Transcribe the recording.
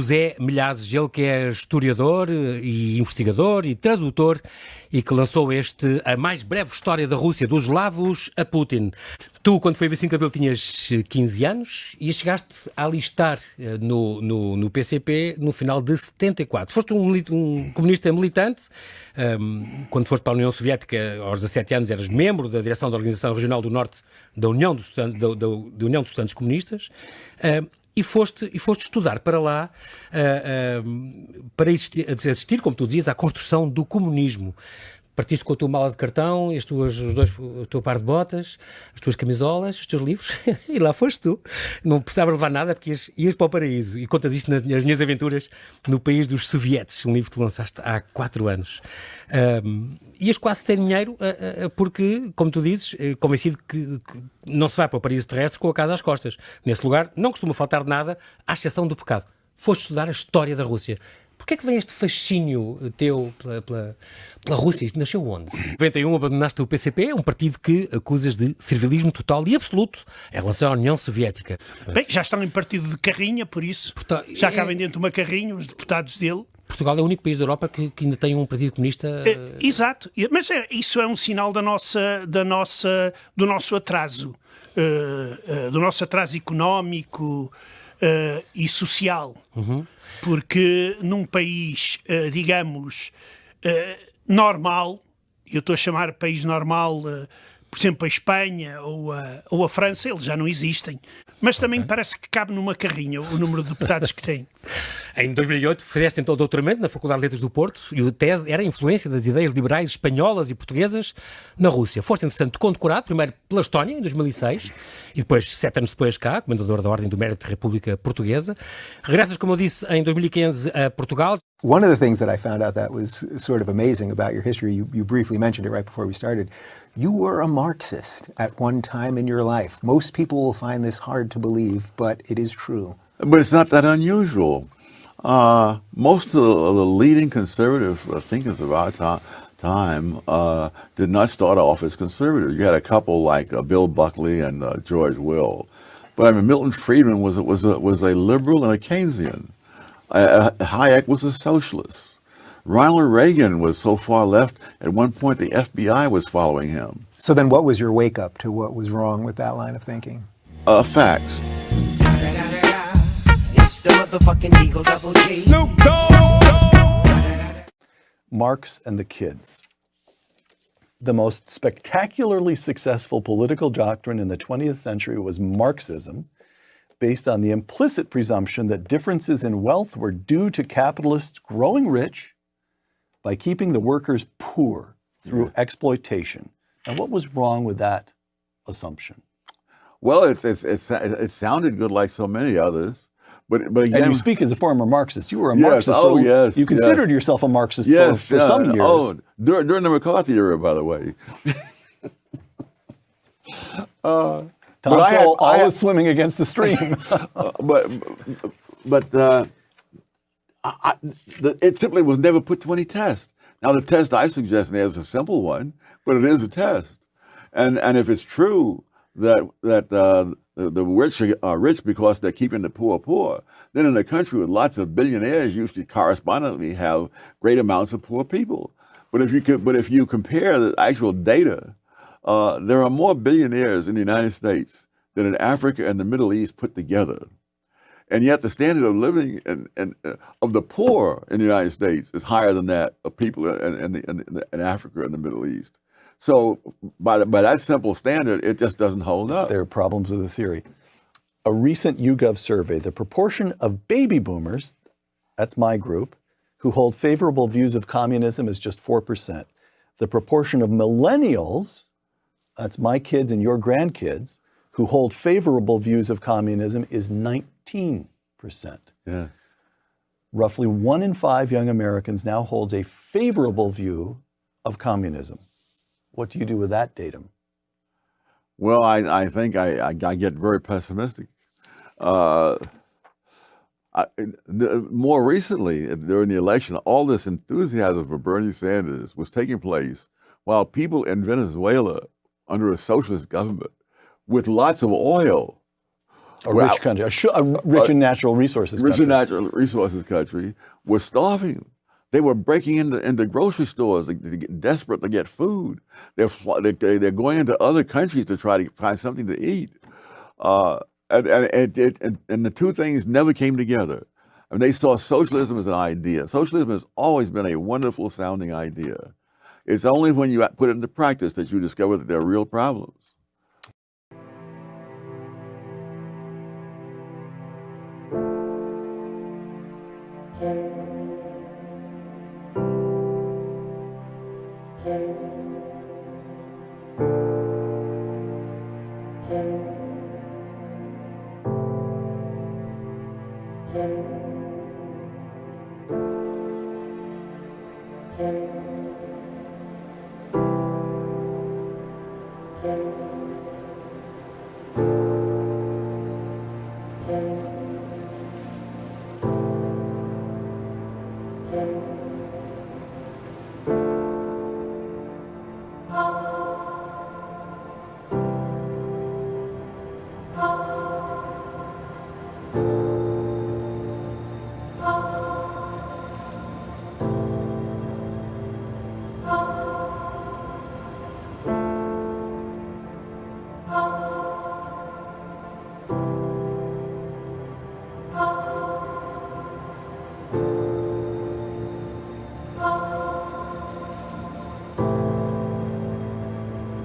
José Milhazes, ele que é historiador e investigador e tradutor e que lançou A Mais Breve História da Rússia, dos eslavos a Putin. Tu, quando foi a 25 de Abril, tinhas 15 anos e chegaste a alistar no PCP no final de 74. Foste um comunista militante. Quando foste para a União Soviética, aos 17 anos, eras membro da direção da Organização Regional do Norte da União dos Estudantes Comunistas. E foste estudar para lá para assistir, como tu dizias, à construção do comunismo. Partiste com a tua mala de cartão, o teu par de botas, as tuas camisolas, os teus livros, e lá foste tu. Não precisava levar nada porque ias para o paraíso. E contas isto nas minhas aventuras no país dos sovietes, um livro que tu lançaste há 4 anos. Ias quase sem dinheiro porque, como tu dizes, convencido que não se vai para o paraíso terrestre com a casa às costas. Nesse lugar não costuma faltar nada, à exceção do pecado. Foste estudar a história da Rússia. Porquê é que vem este fascínio teu pela Rússia? Isto nasceu onde? Em 91 abandonaste o PCP, um partido que acusas de servilismo total e absoluto em relação à União Soviética. Bem, já estão em partido de carrinha, por isso. Já cabem dentro de uma carrinha os deputados dele. Portugal é o único país da Europa que ainda tem um partido comunista. Exato, mas isso é um sinal do nosso atraso, do nosso atraso económico e social. Uhum. Porque num país, digamos, normal, eu estou a chamar país normal, por exemplo, a Espanha ou a França, eles já não existem. Mas também parece que cabe numa carrinha o número de deputados que tem. Em 2008 fizeste então o doutoramento na Faculdade de Letras do Porto e a tese era a influência das ideias liberais espanholas e portuguesas na Rússia. Foste, entretanto, condecorado, primeiro pela Estónia, em 2006, e depois, 7 anos depois cá, comendador da Ordem do Mérito da República Portuguesa. Regressas, como eu disse, em 2015 a Portugal. One of the things that I found out that was sort of amazing about your history, you briefly mentioned it right before we started, you were a Marxist at one time in your life. Most people will find this hard to believe, but it is true. But it's not that unusual. Most of the leading conservative thinkers of our time did not start off as conservative. You had a couple like Bill Buckley and George Will, but I mean Milton Friedman was a liberal and a Keynesian. Hayek was a socialist. Ronald Reagan was so far left, at one point the FBI was following him. So then what was your wake-up to what was wrong with that line of thinking? Facts. It's the motherfucking Eagle Double G. Snoop Dogg. Marx and the Kids. The most spectacularly successful political doctrine in the 20th century was Marxism, based on the implicit presumption that differences in wealth were due to capitalists growing rich by keeping the workers poor through exploitation. And what was wrong with that assumption? Well, it sounded good like so many others, but again, and you speak as a former Marxist. You were a yes, Marxist. Oh, yes. You considered yourself a Marxist for some years. Oh, during the McCarthy era, by the way. Tom Sowell always swimming against the stream. It simply was never put to any test. Now, the test I suggest is a simple one, but it is a test. And if it's true that the rich are rich because they're keeping the poor poor, then in a country with lots of billionaires, you should correspondingly have great amounts of poor people. But if you compare the actual data, there are more billionaires in the United States than in Africa and the Middle East put together. And yet the standard of living of the poor in the United States is higher than that of people in Africa and the Middle East. So by that simple standard, it just doesn't hold up. There are problems with the theory. A recent YouGov survey, the proportion of baby boomers, that's my group, who hold favorable views of communism is just 4%. The proportion of millennials, that's my kids and your grandkids, who hold favorable views of communism is 19%. Yes. Roughly 1 in 5 young Americans now holds a favorable view of communism. What do you do with that datum? Well, I think I get very pessimistic. More recently, during the election, all this enthusiasm for Bernie Sanders was taking place while people in Venezuela, under a socialist government, with lots of oil, A rich country, a rich in natural resources rich country. and natural resources country, were starving. They were breaking into grocery stores to get desperate to get food. They're going into other countries to try to find something to eat. And the two things never came together. I mean, they saw socialism as an idea. Socialism has always been a wonderful sounding idea. It's only when you put it into practice that you discover that there are real problems.